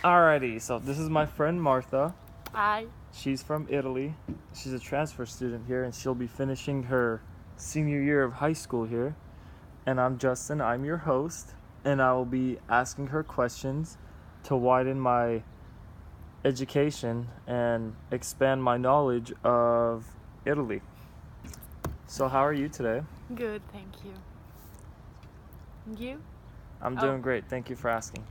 Alrighty, so this is my friend Marta. Hi. She's from Italy. She's a transfer student here, and she'll be finishing her senior year of high school here. And I'm Justin, I'm your host, and I will be asking her questions to widen my education and expand my knowledge of Italy. So, how are you today? Good, thank you. And you? I'm doing great. Thank you for asking.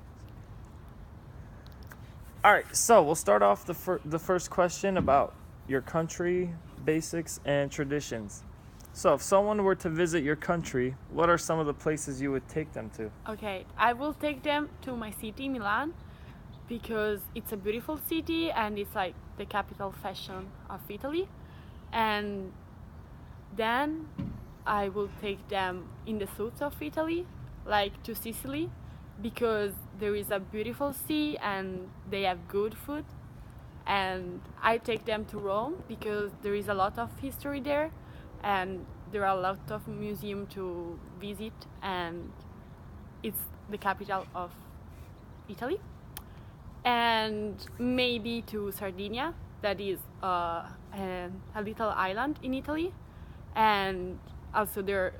All right, so we'll start off the first question about your country, basics, and traditions. So, if someone were to visit your country, what are some of the places you would take them to? Okay, I will take them to my city, Milan, because it's a beautiful city and it's like the capital fashion of Italy. And then I will take them in the south of Italy, like to Sicily, because there is a beautiful sea and they have good food. And I take them to Rome because there is a lot of history there and there are a lot of museums to visit and it's the capital of Italy. And maybe to Sardinia, that is a little island in Italy. And also there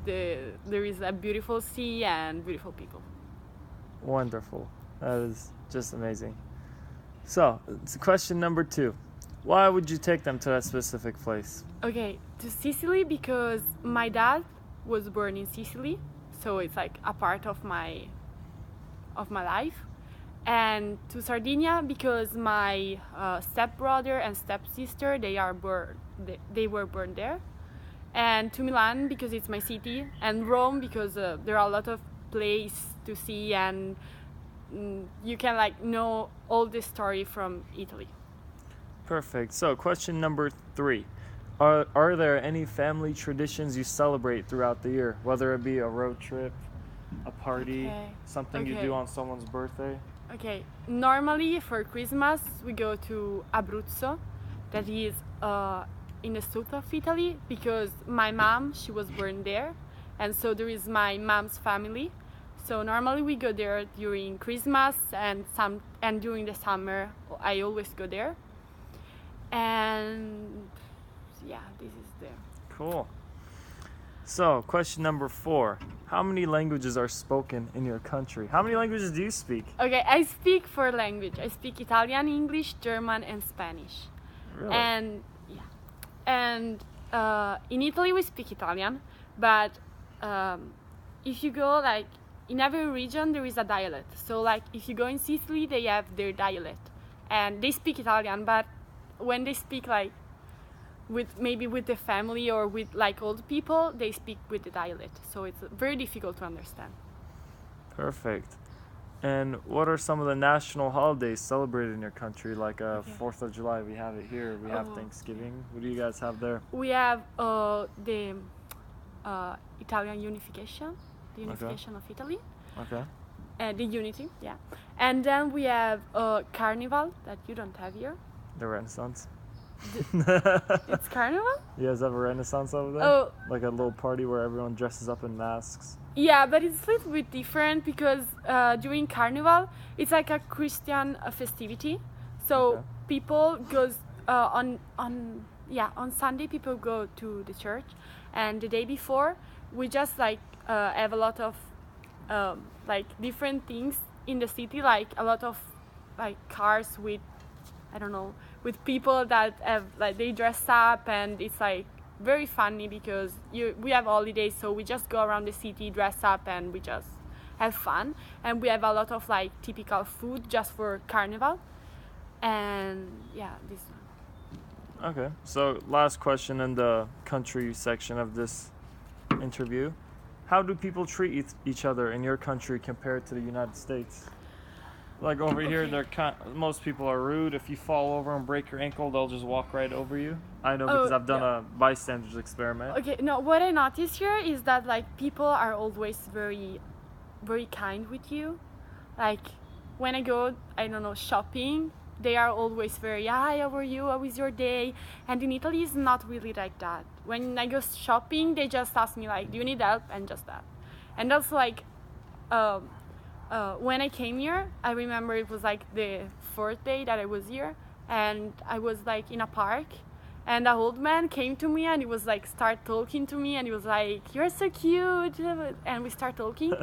is a beautiful sea and beautiful people. Wonderful. That is just amazing. So, it's question number 2. Why would you take them to that specific place? Okay, to Sicily because my dad was born in Sicily, so it's like a part of my life. And to Sardinia because my stepbrother and stepsister they were born there. And to Milan because it's my city, and Rome because there are a lot of places to see and you can like know all the story from Italy. Perfect. So, question number 3. Are there any family traditions you celebrate throughout the year, whether it be a road trip, a party, something you do on someone's birthday? Okay, normally for Christmas we go to Abruzzo, that is in the south of Italy, because my mom, she was born there, and so there is my mom's family. So normally we go there during Christmas and during the summer I always go there. And yeah, this is there. Cool. So, question number 4. How many languages are spoken in your country? How many languages do you speak? Okay, I speak 4 languages. I speak Italian, English, German, and Spanish. Really? And yeah, and in Italy we speak Italian, but if you go like in every region there is a dialect. So like if you go in Sicily, they have their dialect, and they speak Italian, but when they speak like with the family or with like old people, they speak with the dialect, so it's very difficult to understand. Perfect. And what are some of the national holidays celebrated in your country? Like 4th of July, we have it here. We have Thanksgiving. What do you guys have there? We have the Italian unification, of Italy. Okay. The unity, yeah. And then we have Carnival that you don't have here. The Renaissance. It's Carnival? You guys have a Renaissance over there? Oh. Like a little party where everyone dresses up in masks? Yeah, but it's a little bit different because during Carnival, it's like a Christian festivity. So people goes on Sunday people go to the church, and the day before we just like have a lot of like different things in the city, like a lot of like cars with, I don't know, with people that have like they dress up, and it's like very funny because we have holidays, so we just go around the city, dress up, and we just have fun. And we have a lot of like typical food just for Carnival. And yeah, this one. Okay. So, last question in the country section of this interview. How do people treat each other in your country compared to the United States? Like over here, most people are rude. If you fall over and break your ankle, they'll just walk right over you. I know because I've done a bystander's experiment. Okay, no, what I noticed here is that like people are always very, very kind with you. Like when I go, I don't know, shopping, they are always very, hi, how are you? How is your day? And in Italy, it's not really like that. When I go shopping, they just ask me like, do you need help? And just that. And also like when I came here, I remember it was like the fourth day that I was here, and I was like in a park, and an old man came to me and he was like start talking to me, and he was like, "You're so cute," and we start talking,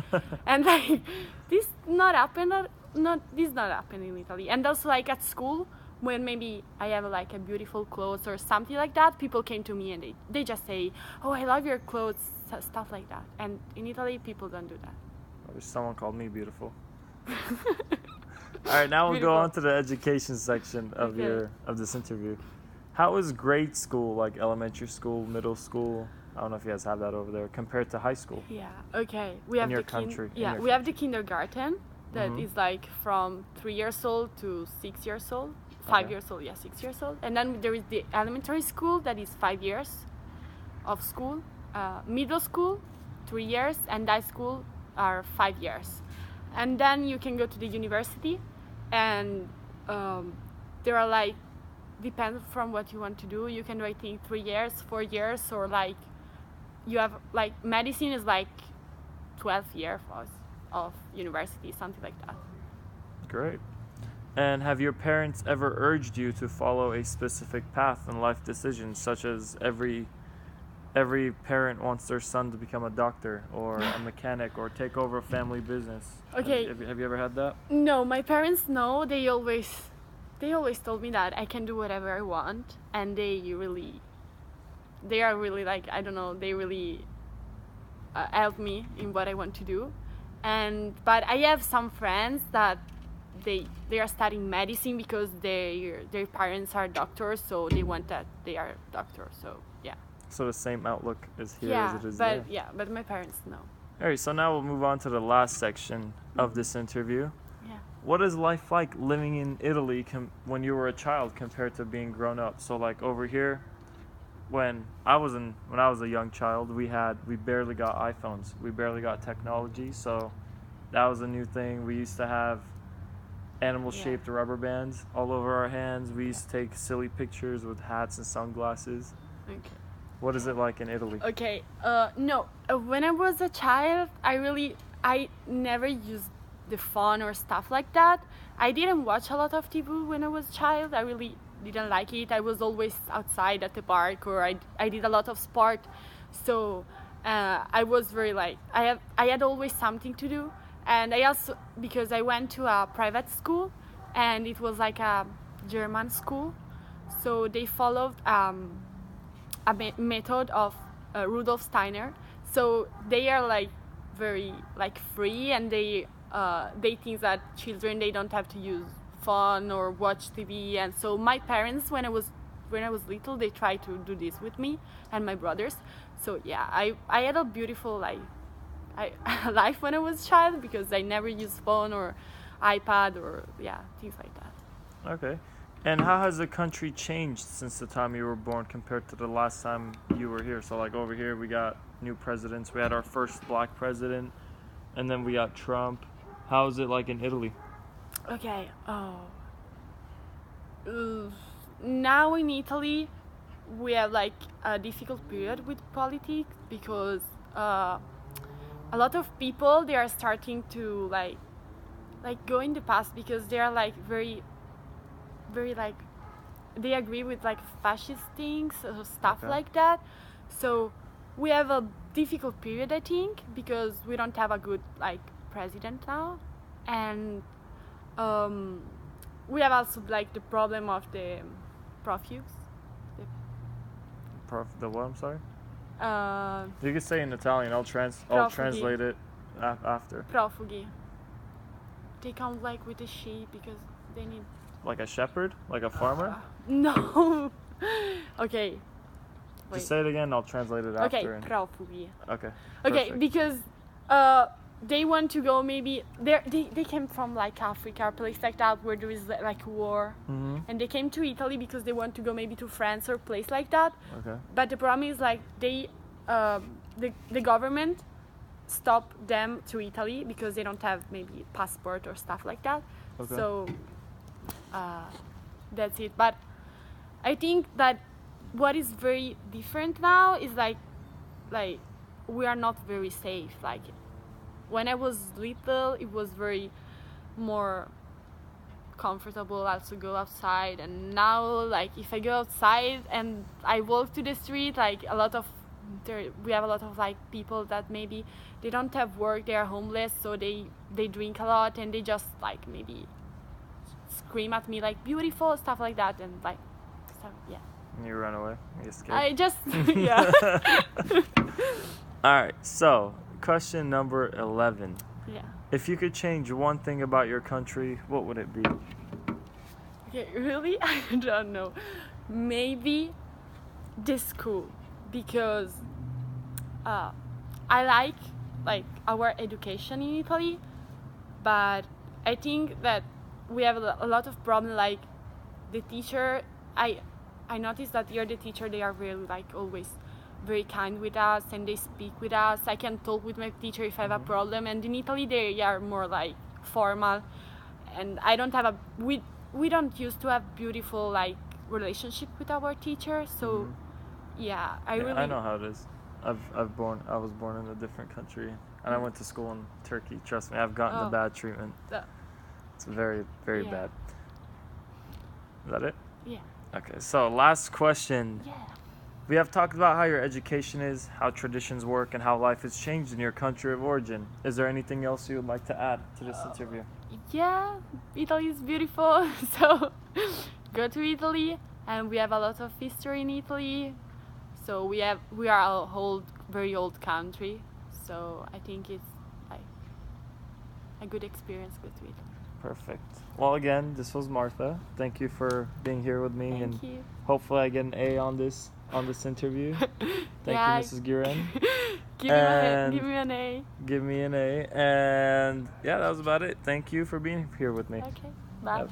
and like this not happen, not happen in Italy, and also like at school. When maybe I have like a beautiful clothes or something like that, people came to me and they just say, "Oh, I love your clothes," stuff like that. And in Italy, people don't do that. I wish someone called me beautiful. All right, now we'll go Beautiful. on to the education section of Okay. of this interview. How is grade school, like elementary school, middle school? I don't know if you guys have that over there, compared to high school. Yeah. Okay. We have your the country, in Yeah, your we have the kindergarten that Mhm. is like from 3 years old to 6 years old. 5 years old, yeah, 6 years old. And then there is the elementary school that is 5 years of school. Middle school, 3 years, and high school are 5 years. And then you can go to the university, and there are like depends from what you want to do. You can do I think 3 years, 4 years, or like you have like medicine is like 12 years of university, something like that. Great. And have your parents ever urged you to follow a specific path in life decisions, such as every parent wants their son to become a doctor or a mechanic or take over a family business? Okay. Have you ever had that? No, my parents know. They always told me that I can do whatever I want, and they are really like, I don't know, they really help me in what I want to do. But I have some friends that they are studying medicine because their parents are doctors, so they want that they are doctors. So yeah. So the same outlook is here Yeah, as it is but there. yeah, but my parents know. All right, so now we'll move on to the last section of this interview. Yeah. What is life like living in Italy when you were a child compared to being grown up? So like over here, when I was a young child, we barely got iPhones. We barely got technology, so that was a new thing. We used to have animal-shaped rubber bands all over our hands. We used to take silly pictures with hats and sunglasses. Okay. What is it like in Italy? Okay. No. When I was a child, I never used the phone or stuff like that. I didn't watch a lot of TV when I was a child. I really didn't like it. I was always outside at the park, or I did a lot of sport. So I was very like I had always something to do, and I also, because I went to a private school, and it was like a German school, so they followed a method of Rudolf Steiner. So they are like very like free, and they think that children, they don't have to use phone or watch TV. And so my parents, when I was little, they tried to do this with me and my brothers. So yeah, I had a beautiful life when I was a child, because I never used phone or iPad or things like that. Okay. And how has the country changed since the time you were born compared to the last time you were here? So like over here we got new presidents. We had our first black president, and then we got Trump. How is it like in Italy? Okay. Now in Italy, we have like a difficult period with politics, because a lot of people, they are starting to like go in the past, because they are like very like, they agree with like fascist things or stuff Okay. like that. So we have a difficult period, I think, because we don't have a good like president now. And we have also like the problem of the profuse. The what? I'm sorry. Uh, You can say in Italian. I'll Profughi. translate it after. Profughi. They come like with the sheep because they need. Like a shepherd, like a farmer. No. Okay. Wait. Just say it again. I'll translate it after. Okay, and- profughi. Okay. Okay, Perfect. because they want to go, maybe they came from like Africa, a place like that where there is like war, Mhm. and they came to Italy because they want to go maybe to France or a place like that. Okay. But the problem is like the government stopped them to Italy because they don't have maybe passport or stuff like that. Okay. So that's it. But I think that what is very different now is like we are not very safe. Like when I was little, it was very more comfortable also go outside, and now like if I go outside and I walk to the street, like we have a lot of like people that maybe they don't have work, they are homeless, so they drink a lot and they just like maybe scream at me like beautiful stuff like that, and like stuff, yeah. You run away? You get scared? I just yeah. All right, so question number 11. Yeah. If you could change one thing about your country, what would it be? Okay, really? I don't know. Maybe the school, because I like our education in Italy, but I think that we have a lot of problem. Like the teacher, I noticed that here the teacher, they are really like always very kind with us and they speak with us. I can talk with my teacher if I have a problem, and in Italy they are more like formal, and I don't have we don't used to have beautiful like relationship with our teacher. So yeah, I know how it is. I was born in a different country, and I went to school in Turkey. Trust me, I've gotten the bad treatment. It's very, very bad. Is that it? Yeah. Okay, so last question. Yeah. We have talked about how your education is, how traditions work, and how life has changed in your country of origin. Is there anything else you would like to add to this interview? Yeah, Italy is beautiful, so go to Italy, and we have a lot of history in Italy. So we are a very old country, so I think it's like a good experience. Go to Italy. Perfect. Well, again, this was Marta. Thank you for being here with me, Thank you. Hopefully I get an A on this interview. Thank you, Mrs. Guren. Give me an A. Give me an A. And yeah, that was about it. Thank you for being here with me. Okay. Bye. Yep.